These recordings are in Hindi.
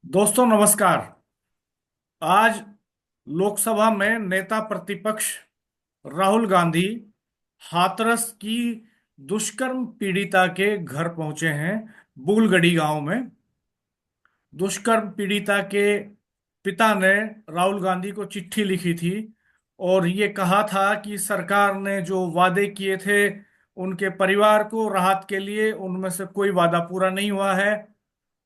दोस्तों नमस्कार। आज लोकसभा में नेता प्रतिपक्ष राहुल गांधी हाथरस की दुष्कर्म पीड़िता के घर पहुंचे हैं। बुलगड़ी गांव में दुष्कर्म पीड़िता के पिता ने राहुल गांधी को चिट्ठी लिखी थी और ये कहा था कि सरकार ने जो वादे किए थे उनके परिवार को राहत के लिए, उनमें से कोई वादा पूरा नहीं हुआ है।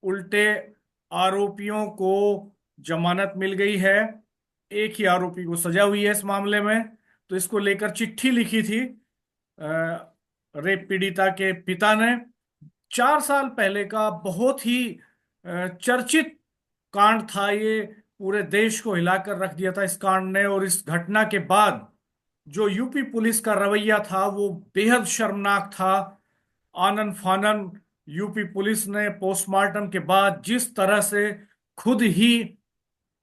उल्टे आरोपियों को जमानत मिल गई है। एक ही आरोपी को सजा हुई है इस मामले में। तो इसको लेकर चिट्ठी लिखी थी रेप पीड़िता के पिता ने। 4 साल पहले का बहुत ही चर्चित कांड था ये। पूरे देश को हिलाकर रख दिया था इस कांड ने। और इस घटना के बाद जो यूपी पुलिस का रवैया था वो बेहद शर्मनाक था। आनन फानन यूपी पुलिस ने पोस्टमार्टम के बाद जिस तरह से खुद ही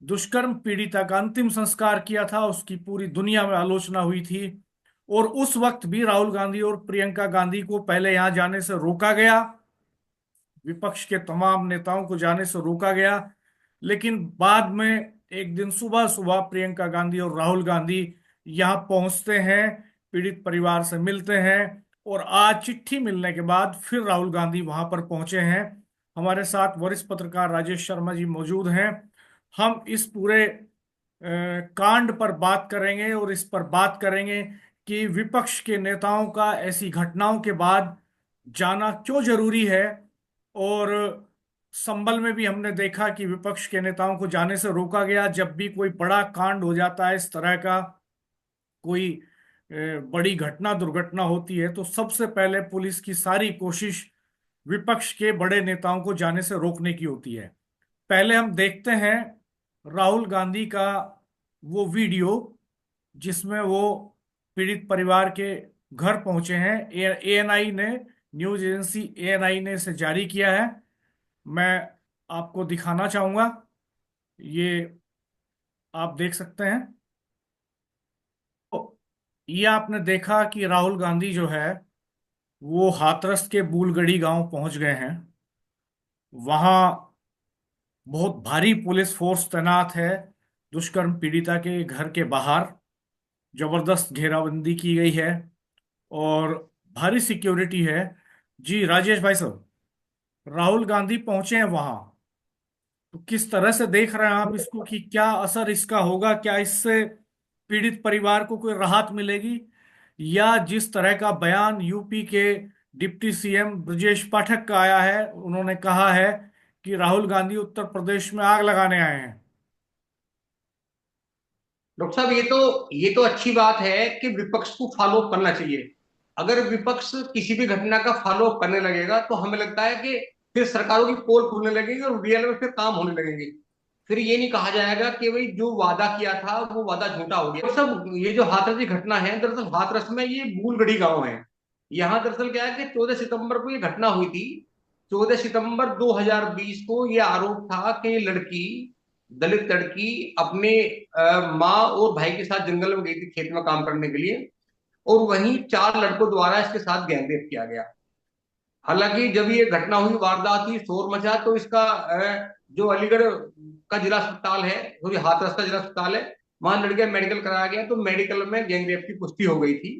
दुष्कर्म पीड़िता का अंतिम संस्कार किया था, उसकी पूरी दुनिया में आलोचना हुई थी। और उस वक्त भी राहुल गांधी और प्रियंका गांधी को पहले यहां जाने से रोका गया। विपक्ष के तमाम नेताओं को जाने से रोका गया। लेकिन बाद में एक दिन सुबह सुबह प्रियंका गांधी और राहुल गांधी यहां पहुंचते हैं, पीड़ित परिवार से मिलते हैं। और आज चिट्ठी मिलने के बाद फिर राहुल गांधी वहां पर पहुंचे हैं। हमारे साथ वरिष्ठ पत्रकार राजेश शर्मा जी मौजूद हैं। हम इस पूरे कांड पर बात करेंगे और इस पर बात करेंगे कि विपक्ष के नेताओं का ऐसी घटनाओं के बाद जाना क्यों जरूरी है। और संभल में भी हमने देखा कि विपक्ष के नेताओं को जाने से रोका गया। जब भी कोई बड़ा कांड हो जाता है इस तरह का, कोई बड़ी घटना दुर्घटना होती है, तो सबसे पहले पुलिस की सारी कोशिश विपक्ष के बड़े नेताओं को जाने से रोकने की होती है। पहले हम देखते हैं राहुल गांधी का वो वीडियो जिसमें वो पीड़ित परिवार के घर पहुंचे हैं। एएनआई ने, न्यूज एजेंसी एएनआई ने इसे जारी किया है। मैं आपको दिखाना चाहूंगा। ये आप देख सकते हैं। तो ये आपने देखा कि राहुल गांधी जो है वो हाथरस के बूलगढ़ी गांव पहुंच गए हैं। वहां बहुत भारी पुलिस फोर्स तैनात है। दुष्कर्म पीड़िता के घर के बाहर जबरदस्त घेराबंदी की गई है और भारी सिक्योरिटी है। जी राजेश भाई साहब, राहुल गांधी पहुंचे हैं वहां। तो किस तरह से देख रहे हैं आप इसको कि क्या असर इसका होगा? क्या इससे पीड़ित परिवार को कोई राहत मिलेगी? या जिस तरह का बयान यूपी के डिप्टी सीएम ब्रजेश पाठक का आया है, उन्होंने कहा है कि राहुल गांधी उत्तर प्रदेश में आग लगाने आए हैं। डॉक्टर साहब, ये तो अच्छी बात है कि विपक्ष को फॉलो अप करना चाहिए। अगर विपक्ष किसी भी घटना का फॉलो अप करने लगेगा तो हमें लगता है कि फिर सरकारों की पोल खुलने लगेगी और रियल में फिर काम होने लगेंगे। फिर ये नहीं कहा जाएगा कि भाई जो वादा किया था वो वादा झूठा हो गया। डॉक्टर साहब, ये जो हाथरस की घटना है, दरअसल हाथरस में ये बूलगढ़ी गांव है। यहाँ दरअसल क्या है कि 14 सितंबर को ये घटना हुई थी। 14 सितंबर 2020 को ये आरोप था कि ये लड़की, दलित लड़की, अपने माँ और भाई के साथ जंगल में गई थी खेत में काम करने के लिए। और वहीं 4 लड़कों द्वारा इसके साथ गैंगरेप किया गया। हालांकि जब ये घटना हुई, वारदात हुई, शोर मचा, तो इसका जो अलीगढ़ का जिला अस्पताल है, जो हाथरस का जिला अस्पताल है, वहां लड़के मेडिकल कराया गया तो मेडिकल में गैंगरेप की पुष्टि हो गई थी।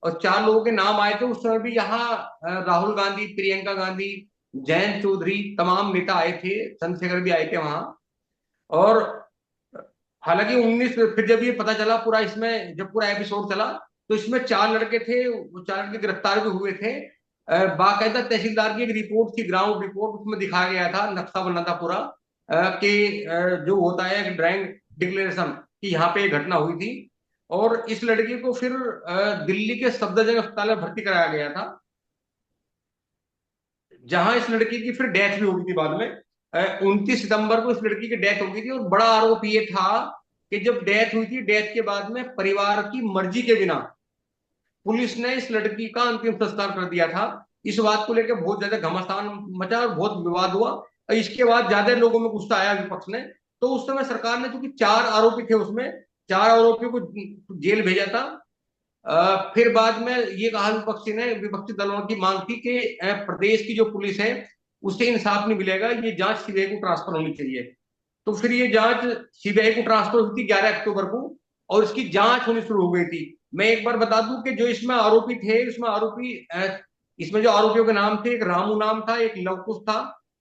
और 4 लोगों के नाम आए थे। उस समय भी यहाँ राहुल गांधी, प्रियंका गांधी, जयंत चौधरी, तमाम नेता आए थे, चंद्रशेखर भी आए थे वहां। और हालांकि 19, फिर जब ये पता चला पूरा, इसमें जब पूरा एपिसोड चला, तो इसमें 4 लड़के थे, वो 4 लड़के गिरफ्तार भी हुए थे। बाकायदा तहसीलदार की एक रिपोर्ट थी, ग्राउंड रिपोर्ट, उसमें दिखाया गया था, नक्शा बना था पूरा, कि जो होता है ड्राइंग डिक्लेरेशन, कि यहाँ पे ये घटना हुई थी। और इस लड़की को फिर दिल्ली के सफदरजंग अस्पताल में भर्ती कराया गया था, जहां इस लड़की की फिर डेथ भी हो गई थी बाद में। 29 सितंबर को इस लड़की की डेथ हो गई थी। और बड़ा आरोप ये था कि जब डेथ हुई थी, डेथ के बाद में परिवार की मर्जी के बिना पुलिस ने इस लड़की का अंतिम संस्कार कर दिया था। इस बात को लेकर बहुत ज्यादा घमासान मचा और बहुत विवाद हुआ। और इसके बाद ज्यादा लोगों में गुस्सा आया विपक्ष ने। तो उस समय सरकार ने, चूंकि 4 आरोपी थे उसमें, 4 आरोपियों को जेल भेजा था। फिर बाद में ये कहा विपक्षी ने, विपक्षी दलों की मांग थी कि प्रदेश की जो पुलिस है उससे इंसाफ नहीं मिलेगा, ये जांच सीबीआई को ट्रांसफर होनी चाहिए। तो फिर ये जांच सीबीआई को ट्रांसफर हुई थी 11 अक्टूबर को, और इसकी जांच होनी शुरू हो गई थी। मैं एक बार बता दूं कि जो इसमें आरोपी थे, इसमें इसमें जो आरोपियों के नाम थे, एक रामू नाम था, एक लवकुश था,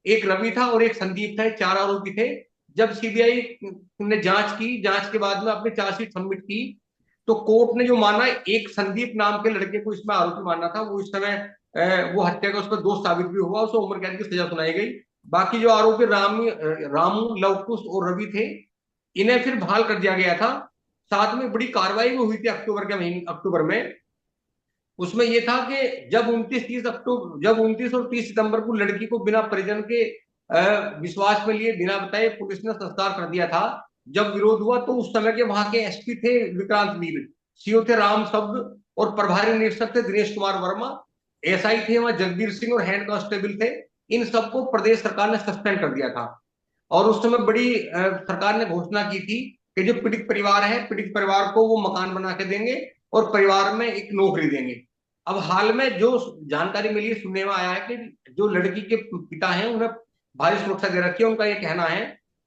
एक रवि था और एक संदीप था। ये 4 आरोपी थे। जब सीबीआई ने जांच की, जांच के बाद में अपनी चार्जशीट सबमिट की, तो कोर्ट ने जो माना, एक संदीप नाम के लड़के को इसमें आरोपी मानना था। वो इस समय वो हत्या का उस पर दोष साबित भी हुआ, उसे उम्र कैद की सजा सुनाई गई। बाकी जो आरोपी रामू, लवकुश और रवि थे, इन्हें फिर बहाल कर दिया गया था। साथ में बड़ी कार्रवाई भी हुई थी अक्टूबर के महीने, अक्टूबर में। उसमें यह था कि जब 29 और 30 सितंबर को लड़की को बिना परिजन के विश्वास में लिए, बिना बताए पुलिस ने संस्कार कर दिया था। जब विरोध हुआ तो उस समय के वहां के एसपी थे विक्रांत मीर, सीओ थे राम शब्द, और प्रभारी निरीक्षक थे दिनेश कुमार वर्मा, एसआई थे वहां जगबीर सिंह और हेड कांस्टेबल थे। इन सबको प्रदेश सरकार ने सस्पेंड कर दिया था। और उस समय बड़ी सरकार ने घोषणा की थी कि जो पीड़ित परिवार है, पीड़ित परिवार को वो मकान बना के देंगे और परिवार में एक नौकरी देंगे। अब हाल में जो जानकारी मिली, सुनने में आया है कि जो लड़की के पिता हैं उन्हें भारी सुरक्षा दे रखी है। उनका ये कहना है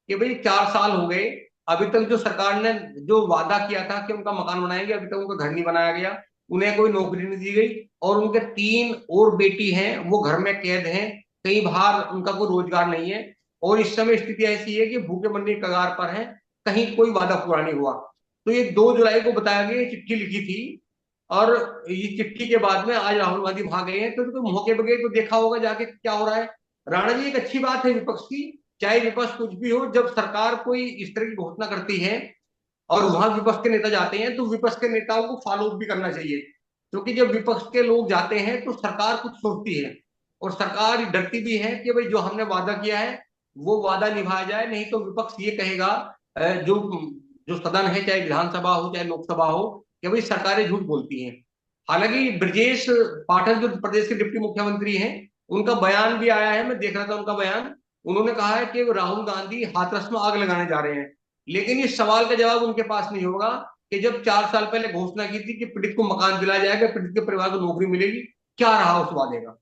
कि भाई 4 साल हो गए, अभी तक जो सरकार ने जो वादा किया था कि उनका मकान बनाएंगे, अभी तक उनका घर नहीं बनाया गया, उन्हें कोई नौकरी नहीं दी गई। और उनके 3 और बेटी हैं, वो घर में कैद हैं, कहीं बाहर, उनका कोई रोजगार नहीं है। और इस समय स्थिति ऐसी है कि भूखे मरने के कगार पर है, कहीं कोई वादा पूरा नहीं हुआ। तो ये 2 जुलाई को बताया गया, ये चिट्ठी लिखी थी। और ये चिट्ठी के बाद में आज राहुल गांधी वहां गए हैं, तो मौके पर गए तो देखा होगा जाके क्या हो रहा है। राणा जी, एक अच्छी बात है विपक्ष की, चाहे विपक्ष कुछ भी हो, जब सरकार कोई इस तरह की घोषणा करती है और वहां विपक्ष के नेता जाते हैं, तो विपक्ष के नेताओं को फॉलो अप भी करना चाहिए। क्योंकि जब विपक्ष के लोग जाते हैं तो सरकार कुछ सोचती है, और सरकार डरती भी है कि भाई जो हमने वादा किया है वो वादा निभाया जाए, नहीं तो विपक्ष ये कहेगा, जो जो सदन है, चाहे विधानसभा हो चाहे लोकसभा हो, कि भाई सरकारें झूठ बोलती हैं। हालांकि ब्रजेश पाठक जो प्रदेश के डिप्टी मुख्यमंत्री हैं, उनका बयान भी आया है, मैं देख रहा था उनका बयान। उन्होंने कहा है कि राहुल गांधी हाथरस में आग लगाने जा रहे हैं। लेकिन इस सवाल का जवाब उनके पास नहीं होगा कि जब 4 साल पहले घोषणा की थी कि पीड़ित को मकान दिलाया जाएगा, पीड़ित के परिवार को नौकरी मिलेगी, क्या रहा उस वादे का।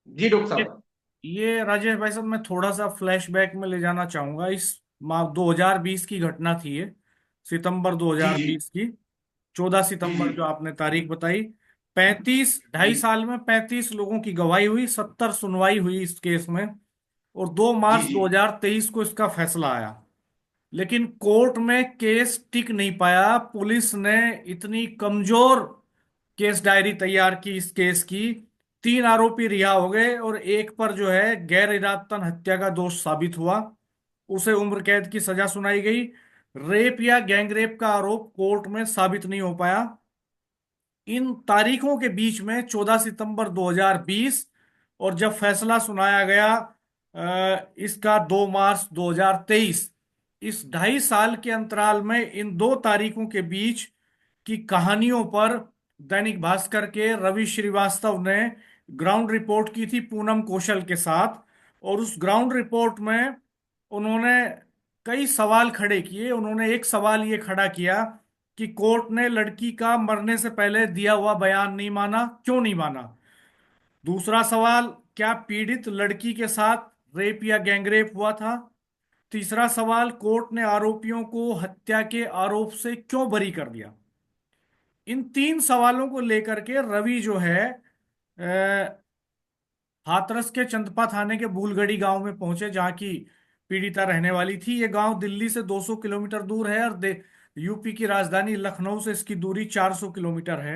जी डॉक्टर ये साहब। ये राजेश भाई साहब, मैं थोड़ा सा फ्लैशबैक में ले जाना चाहूंगा। इस माह 2020 की घटना थी ये, सितंबर जी जी 2020 की, 14 जी जी सितंबर जो आपने तारीख बताई। 35 ढाई जी साल में 35 लोगों की गवाही हुई, 70 सुनवाई हुई इस केस में, और 2 जी मार्च जी 2023 को इसका फैसला आया। लेकिन कोर्ट में केस टिक नहीं पाया। पुलिस ने इतनी कमजोर केस डायरी तैयार की इस केस की, 3 आरोपी रिहा हो गए और एक पर जो है गैर इरादतन हत्या का दोष साबित हुआ, उसे उम्र कैद की सजा सुनाई गई। रेप या गैंगरेप का आरोप कोर्ट में साबित नहीं हो पाया। इन तारीखों के बीच में 14 सितंबर 2020 और जब फैसला सुनाया गया इसका 2 मार्च 2023, इस 2.5 साल के अंतराल में इन 2 तारीखों के बीच की कहानियों पर दैनिक भास्कर के रवि श्रीवास्तव ने ग्राउंड रिपोर्ट की थी पूनम कौशल के साथ। और उस ग्राउंड रिपोर्ट में उन्होंने कई सवाल खड़े किए। उन्होंने एक सवाल ये खड़ा किया कि कोर्ट ने लड़की का मरने से पहले दिया हुआ बयान नहीं माना, क्यों नहीं माना। दूसरा सवाल, क्या पीड़ित लड़की के साथ रेप या गैंगरेप हुआ था। तीसरा सवाल, कोर्ट ने आरोपियों को हत्या के आरोप से क्यों बरी कर दिया। इन 3 सवालों को लेकर के रवि जो है हाथरस के चंदपा थाने के बूलगढ़ी गांव में पहुंचे, जहां की पीड़िता रहने वाली थी। ये गांव दिल्ली से 200 किलोमीटर दूर है, और यूपी की राजधानी लखनऊ से इसकी दूरी 400 किलोमीटर है।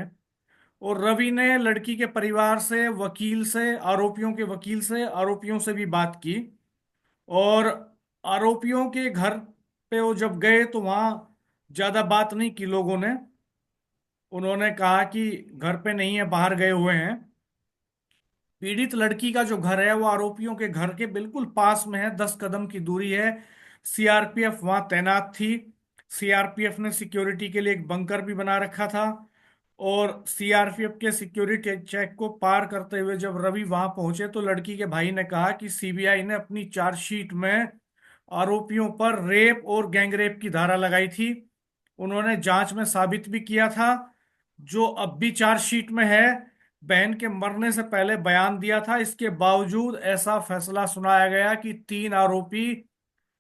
और रवि ने लड़की के परिवार से, वकील से, आरोपियों के वकील से, आरोपियों से भी बात की। और आरोपियों के घर पे वो जब गए तो वहां ज्यादा बात नहीं की लोगों ने। उन्होंने कहा कि घर पे नहीं है, बाहर गए हुए हैं। पीड़ित लड़की का जो घर है वो आरोपियों के घर के बिल्कुल पास में है, 10 कदम की दूरी है। सीआरपीएफ वहां तैनात थी। सीआरपीएफ ने सिक्योरिटी के लिए एक बंकर भी बना रखा था। और सीआरपीएफ के सिक्योरिटी चेक को पार करते हुए जब रवि वहां पहुंचे तो लड़की के भाई ने कहा कि सीबीआई ने अपनी चार्जशीट में आरोपियों पर रेप और गैंगरेप की धारा लगाई थी। उन्होंने जांच में साबित भी किया था, जो अब भी चार्जशीट में है। बहन के मरने से पहले बयान दिया था, इसके बावजूद ऐसा फैसला सुनाया गया कि 3 आरोपी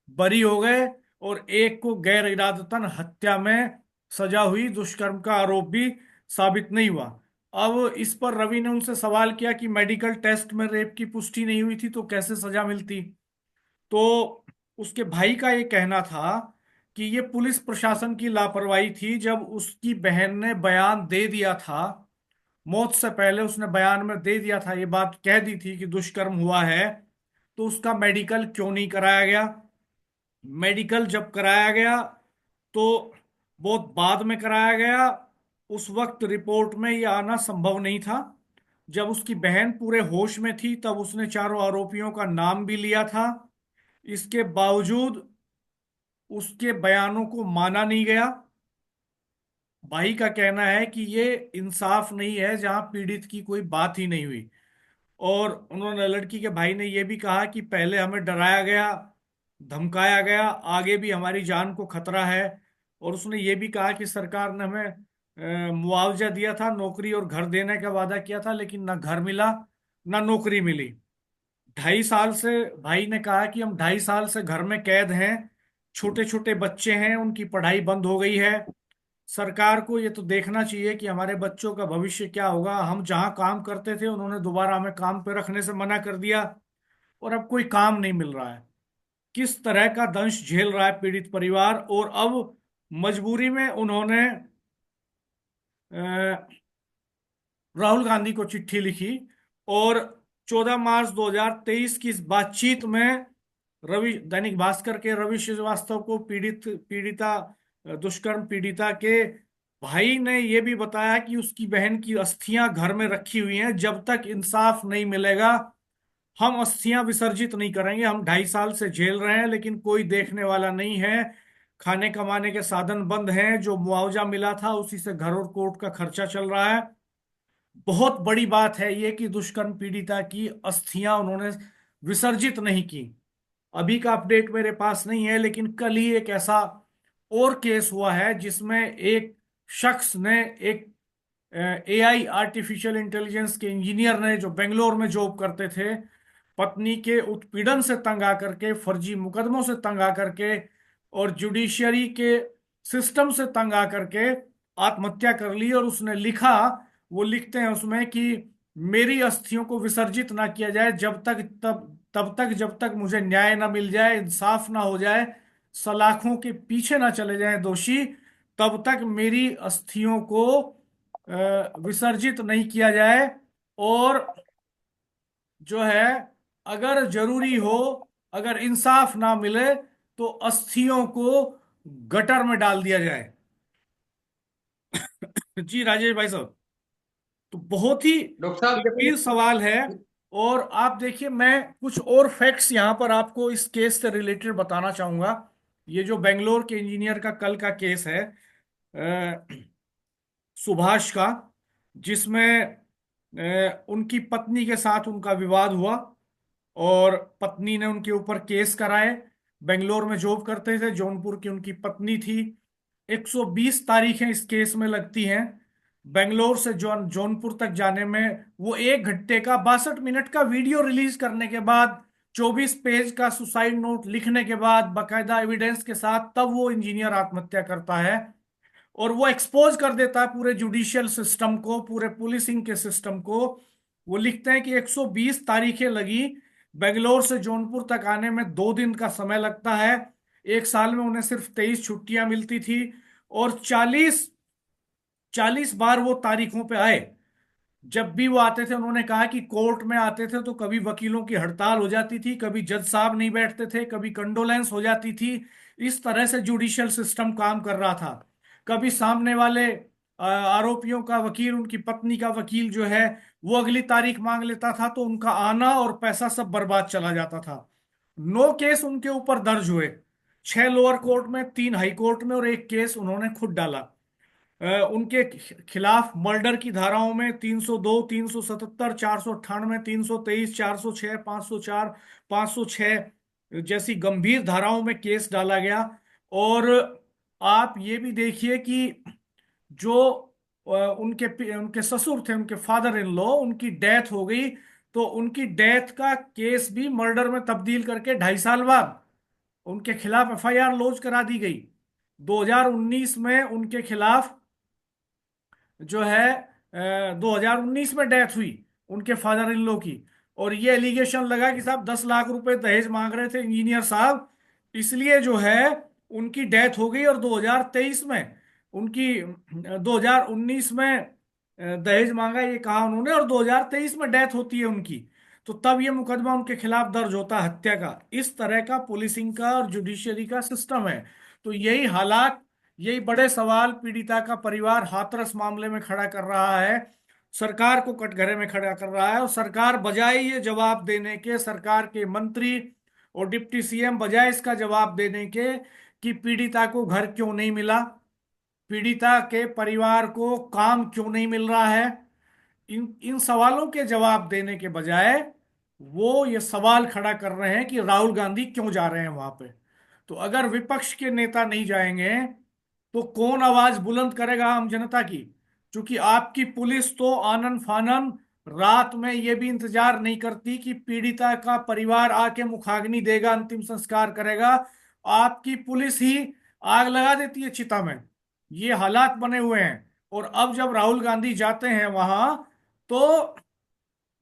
बरी हो गए, और एक को गैर इरादतन हत्या में सजा हुई, दुष्कर्म का आरोप भी साबित नहीं हुआ। अब इस पर रवि ने उनसे सवाल किया कि मेडिकल टेस्ट में रेप की पुष्टि नहीं हुई थी तो कैसे सजा मिलती। तो उसके भाई का ये कहना था कि ये पुलिस प्रशासन की लापरवाही थी। जब उसकी बहन ने बयान दे दिया था, मौत से पहले उसने बयान में दे दिया था, ये बात कह दी थी कि दुष्कर्म हुआ है, तो उसका मेडिकल क्यों नहीं कराया गया। मेडिकल जब कराया गया तो बहुत बाद में कराया गया। उस वक्त रिपोर्ट में ये आना संभव नहीं था। जब उसकी बहन पूरे होश में थी तब उसने चारों आरोपियों का नाम भी लिया था। इसके बावजूद उसके बयानों को माना नहीं गया। भाई का कहना है कि ये इंसाफ नहीं है जहां पीड़ित की कोई बात ही नहीं हुई। और उन्होंने, लड़की के भाई ने यह भी कहा कि पहले हमें डराया गया, धमकाया गया, आगे भी हमारी जान को खतरा है। और उसने ये भी कहा कि सरकार ने हमें मुआवजा दिया था, नौकरी और घर देने का वादा किया था, लेकिन ना घर मिला ना नौकरी मिली। 2.5 साल से, भाई ने कहा कि हम 2.5 साल से घर में कैद हैं, छोटे छोटे बच्चे हैं, उनकी पढ़ाई बंद हो गई है। सरकार को ये तो देखना चाहिए कि हमारे बच्चों का भविष्य क्या होगा। हम जहाँ काम करते थे उन्होंने दोबारा हमें काम पे रखने से मना कर दिया, और अब कोई काम नहीं मिल रहा है। किस तरह का दंश झेल रहा है पीड़ित परिवार। और अब मजबूरी में उन्होंने राहुल गांधी को चिट्ठी लिखी, और 14 मार्च 2023 की इस बातचीत में रवि, दैनिक भास्कर के रवि श्रीवास्तव को, पीड़िता, दुष्कर्म पीड़िता के भाई ने यह भी बताया कि उसकी बहन की अस्थियां घर में रखी हुई हैं, जब तक इंसाफ नहीं मिलेगा हम अस्थियां विसर्जित नहीं करेंगे। हम 2.5 साल से झेल रहे हैं लेकिन कोई देखने वाला नहीं है। खाने कमाने के साधन बंद हैं, जो मुआवजा मिला था उसी से घर और कोर्ट का खर्चा चल रहा है। बहुत बड़ी बात है ये कि दुष्कर्म पीड़िता की अस्थियां उन्होंने विसर्जित नहीं की। अभी का अपडेट मेरे पास नहीं है, लेकिन कल ही एक ऐसा और केस हुआ है जिसमें एक शख्स ने, एक एआई, आर्टिफिशियल इंटेलिजेंस के इंजीनियर ने, जो बेंगलोर में जॉब करते थे, पत्नी के उत्पीड़न से तंग आकर के, फर्जी मुकदमों से तंग आकर के, और जुडिशियरी के सिस्टम से तंग आकर के आत्महत्या कर ली। और उसने लिखा, वो लिखते हैं उसमें कि मेरी अस्थियों को विसर्जित ना किया जाए तब तक जब तक मुझे न्याय ना मिल जाए, इंसाफ ना हो जाए, सलाखों के पीछे ना चले जाएं दोषी, तब तक मेरी अस्थियों को विसर्जित नहीं किया जाए। और जो है, अगर जरूरी हो, अगर इंसाफ ना मिले तो अस्थियों को गटर में डाल दिया जाए। जी राजेश भाई साहब, तो बहुत ही डॉक्टर साहब गंभीर सवाल है। देखो, और आप देखिए, मैं कुछ और फैक्ट्स यहां पर आपको इस केस से रिलेटेड बताना चाहूंगा। ये जो बेंगलोर के इंजीनियर का कल का केस है, सुभाष का, जिसमें उनकी पत्नी के साथ उनका विवाद हुआ, और पत्नी ने उनके ऊपर केस कराए। बेंगलोर में जॉब करते थे, जौनपुर की उनकी पत्नी थी। 120 तारीखें इस केस में लगती हैं। बेंगलोर से जौनपुर तक जाने में वो 1 घंटे का 62 मिनट का वीडियो रिलीज करने के बाद, 24 पेज का सुसाइड नोट लिखने के बाद, बाकायदा एविडेंस के साथ, तब वो इंजीनियर आत्महत्या करता है। और वो एक्सपोज कर देता है पूरे जुडिशियल सिस्टम को, पूरे पुलिसिंग के सिस्टम को। वो लिखते हैं कि 120 तारीखें लगी, बेंगलोर से जौनपुर तक आने में 2 दिन का समय लगता है। एक साल में उन्हें सिर्फ 23 छुट्टियां मिलती थी, और 40 बार वो तारीखों पे आए। जब भी वो आते थे, उन्होंने कहा कि कोर्ट में आते थे तो कभी वकीलों की हड़ताल हो जाती थी, कभी जज साहब नहीं बैठते थे, कभी कंडोलेंस हो जाती थी। इस तरह से जुडिशियल सिस्टम काम कर रहा था। कभी सामने वाले आरोपियों का वकील, उनकी पत्नी का वकील जो है, वो अगली तारीख मांग लेता था, तो उनका आना और पैसा सब बर्बाद चला जाता था। 9 केस उनके ऊपर दर्ज हुए, 6 लोअर कोर्ट में, 3 हाई कोर्ट में, और एक केस उन्होंने खुद डाला। उनके खिलाफ मर्डर की धाराओं में 302, 377, 498, 323, 406, 504, 506 जैसी गंभीर धाराओं में केस डाला गया। और आप ये भी देखिए कि जो उनके ससुर थे, उनके फादर इन लॉ, उनकी डेथ हो गई, तो उनकी डेथ का केस भी मर्डर में तब्दील करके 2.5 साल बाद उनके खिलाफ एफआईआर लॉन्च करा दी गई। 2019 में उनके खिलाफ जो है 2019 में डेथ हुई उनके फादर इन लॉ की। और ये एलिगेशन लगा कि साहब 10 लाख रुपए दहेज मांग रहे थे इंजीनियर साहब, इसलिए जो है उनकी डेथ हो गई। और 2023 में उनकी 2019 में दहेज मांगा ये कहा उन्होंने, और 2023 में डेथ होती है उनकी। तो तब ये मुकदमा उनके खिलाफ दर्ज होता है हत्या का। इस तरह का पुलिसिंग का और जुडिशरी का सिस्टम है। तो यही हालात, यही बड़े सवाल पीड़िता का परिवार हाथरस मामले में खड़ा कर रहा है, सरकार को कटघरे में खड़ा कर रहा है। और सरकार बजाय ये जवाब देने के, सरकार के मंत्री और डिप्टी सीएम बजाय इसका जवाब देने के कि पीड़िता को घर क्यों नहीं मिला, पीड़िता के परिवार को काम क्यों नहीं मिल रहा है, इन इन सवालों के जवाब देने के बजाय वो ये सवाल खड़ा कर रहे हैं कि राहुल गांधी क्यों जा रहे हैं वहां पे। तो अगर विपक्ष के नेता नहीं जाएंगे तो कौन आवाज बुलंद करेगा आम जनता की? क्योंकि आपकी पुलिस तो आनन फानन रात में ये भी इंतजार नहीं करती कि पीड़िता का परिवार आके मुखाग्नि देगा, अंतिम संस्कार करेगा। आपकी पुलिस ही आग लगा देती है चिता में। ये हालात बने हुए हैं। और अब जब राहुल गांधी जाते हैं वहां तो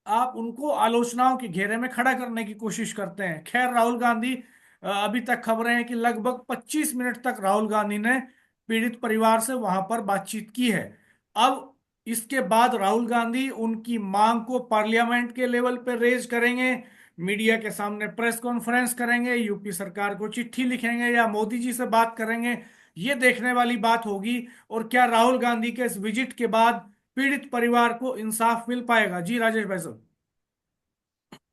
आप उनको आलोचनाओं के घेरे में खड़ा करने की कोशिश करते हैं। खैर, राहुल गांधी अभी तक खबरें हैं कि लगभग 25 मिनट तक राहुल गांधी ने पीड़ित परिवार से वहां पर बातचीत की है। अब इसके बाद राहुल गांधी उनकी मांग को पार्लियामेंट के लेवल पर रेज करेंगे, मीडिया के सामने प्रेस कॉन्फ्रेंस करेंगे, यूपी सरकार को चिट्ठी लिखेंगे या मोदी जी से बात करेंगे, ये देखने वाली बात होगी। और क्या राहुल गांधी के इस विजिट के बाद पीड़ित परिवार को इंसाफ मिल पाएगा? जी राजेश भाई साहब।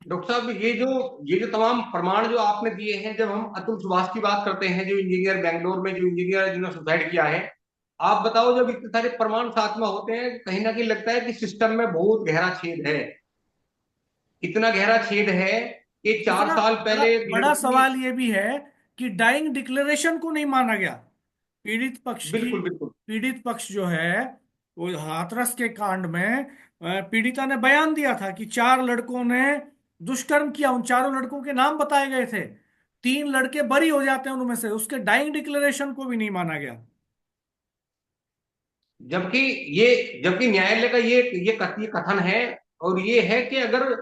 डॉक्टर साहब, ये जो तमाम प्रमाण जो आपने दिए हैं, जब हम अतुल सुभाष की बात करते हैं, जो इंजीनियर बेंगलोर में, जो इंजीनियर जिन्होंने सुसाइड किया है, आप बताओ, जब इतने सारे प्रमाण साथ में होते हैं, कहीं ना कहीं लगता है कि सिस्टम में बहुत गहरा छेद है। इतना गहरा छेद है कि चार दूसरा साल बड़ा पहले एक बड़ा लड़की। सवाल ये भी है कि डाइंग डिक्लेरेशन को नहीं माना गया। पीड़ित पक्ष की बिल्कुल बिल्कुल। पीड़ित पक्ष जो है वो हाथरस के कांड में पीड़िता ने बयान दिया था कि 4 लड़कों ने दुष्कर्म किया। उन चारों लड़कों के नाम बताए गए थे। 3 लड़के बरी हो जाते हैं उनमें से, उसके डाइंग डिक्लेरेशन को भी नहीं माना गया। जबकि जबकि न्यायालय का ये कथन है, और ये है कि अगर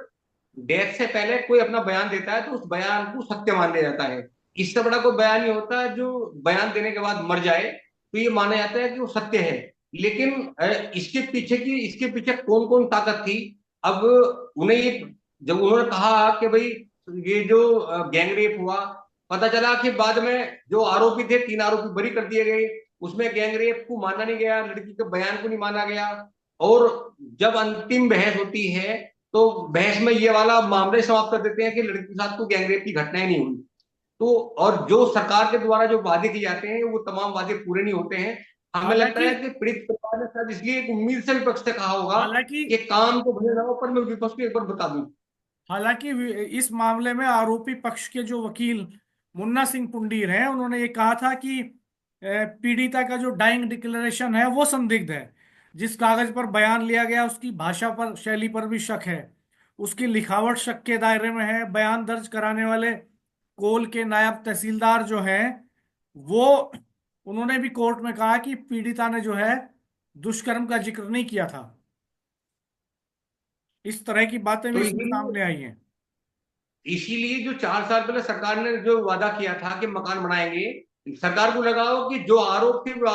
डेथ से पहले कोई अपना बयान देता है तो उस बयान को सत्य मान लिया जाता है। इससे बड़ा कोई बयान नहीं होता है जो बयान देने के बाद मर जाए तो ये माना जाता है कि वो सत्य है। लेकिन इसके पीछे कौन कौन ताकत थी? अब उन्हें ये, जब उन्होंने कहा कि भाई ये जो गैंगरेप हुआ, पता चला कि बाद में जो आरोपी थे, 3 आरोपी बरी कर दिए गए। उसमें गैंगरेप को माना नहीं गया, लड़की के बयान को नहीं माना गया। और जब अंतिम बहस होती है तो बहस में ये वाला मामला ही समाप्त कर देते हैं कि लड़की के साथ तो गैंगरेप की घटनाएं नहीं हुई। तो और जो सरकार के द्वारा जो वादे किए जाते हैं वो तमाम वादे पूरे नहीं होते हैं। हमें लगता हालांकि है कि पीड़ित परिवार ने शायद इसलिए एक उम्मीद से विपक्ष से कहा होगा हालांकि कि काम तो भले ना हो, पर मैं विपक्ष को एक बार बता दूं। हालांकि इस मामले में आरोपी पक्ष के जो वकील मुन्ना सिंह पुंडीर हैं, उन्होंने ये कहा था कि पीड़िता का जो डाइंग डिक्लेरेशन है वो संदिग्ध है। जिस कागज पर बयान लिया गया उसकी भाषा पर, शैली पर भी शक है। उसकी लिखावट शक के दायरे में है। बयान दर्ज कराने वाले कोल के नायब तहसीलदार जो हैं वो, उन्होंने भी कोर्ट में कहा कि पीड़िता ने जो है दुष्कर्म का जिक्र नहीं किया था। इस तरह की बातें भी तो इसमें इसीलिए सामने आई हैं। इसीलिए जो 4 साल पहले सरकार ने जो वादा किया था कि मकान बनाएंगे, सरकार को लगाओ कि जो आरोप थे वो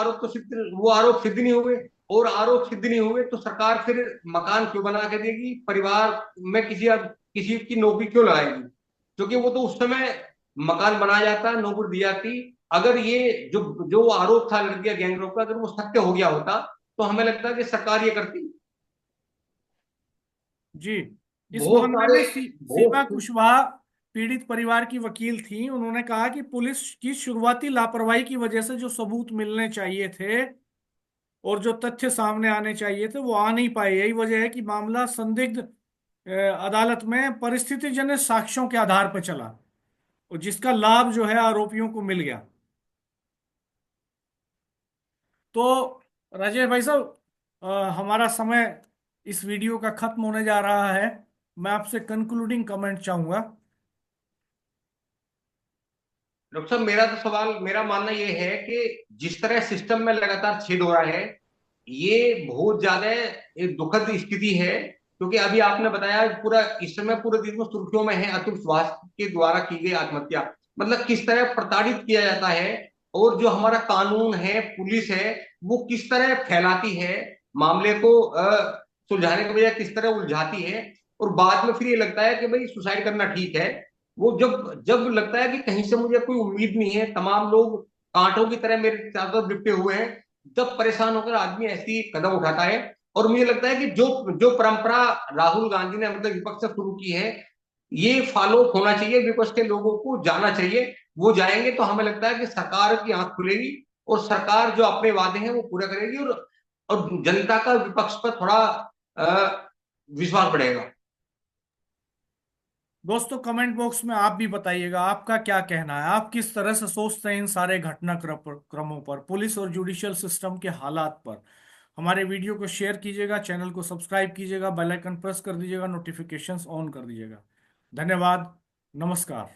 आरोप सिद्ध नहीं हुए। और आरोप सिद्ध नहीं हुए तो सरकार फिर मकान क्यों बना के देगी, परिवार में किसी की नौकरी क्यों लगाएगी? क्योंकि वो तो उस समय मकान बनाया जाता, नौकरी दी जाती। अगर ये जो जो आरोप था लड़कियां गैंगरेप का, अगर वो सत्य हो गया होता तो हमें लगता है कि सरकार ये करती। जी। इस बहुत मामले सारे में सीमा बहुत कुशवाहा पीड़ित परिवार की वकील थी। उन्होंने कहा कि पुलिस की शुरुआती लापरवाही की वजह से जो सबूत मिलने चाहिए थे और जो तथ्य सामने आने चाहिए थे वो आ नहीं पाए। यही वजह है कि मामला संदिग्ध अदालत में परिस्थितिजन्य साक्ष्यों के आधार पर चला, और जिसका लाभ जो है आरोपियों को मिल गया। तो राजेश भाई साहब, हमारा समय इस वीडियो का खत्म होने जा रहा है। मैं आपसे कंक्लूडिंग कमेंट चाहूंगा। डॉक्टर साहब, मेरा तो सवाल, मेरा मानना ये है कि जिस तरह सिस्टम में लगातार छेद हो रहा है, ये बहुत ज्यादा एक दुखद स्थिति है। क्योंकि अभी आपने बताया पूरा, इस समय पूरे दिन में सुर्खियों में है अतुल सुभाष के द्वारा की गई आत्महत्या। मतलब किस तरह प्रताड़ित किया जाता है, और जो हमारा कानून है, पुलिस है, वो किस तरह फैलाती है मामले को, सुलझाने के बजाय किस तरह उलझाती है। और बाद में फिर ये लगता है कि भाई सुसाइड करना ठीक है। वो जब जब लगता है कि कहीं से मुझे कोई उम्मीद नहीं है, तमाम लोग कांटों की तरह मेरे चारों तरफ लिपटे हुए हैं, जब परेशान होकर आदमी ऐसी कदम उठाता है। और मुझे लगता है कि जो जो परंपरा राहुल गांधी ने मतलब विपक्ष से शुरू की है, ये फॉलो होना चाहिए, विपक्ष के लोगों को जाना चाहिए। वो जाएंगे तो हमें लगता है कि सरकार की आंख खुलेगी, और सरकार जो अपने वादे हैं वो पूरा करेगी, और जनता का विपक्ष पर थोड़ा विश्वास बढ़ेगा। दोस्तों, कमेंट बॉक्स में आप भी बताइएगा आपका क्या कहना है। आप किस तरह से सोचते हैं इन सारे क्रमों पर, पुलिस और जुडिशियल सिस्टम के हालात पर। हमारे वीडियो को शेयर कीजिएगा, चैनल को सब्सक्राइब कीजिएगा, बेल आइकन प्रेस कर दीजिएगा, नोटिफिकेशंस ऑन कर दीजिएगा। धन्यवाद। नमस्कार।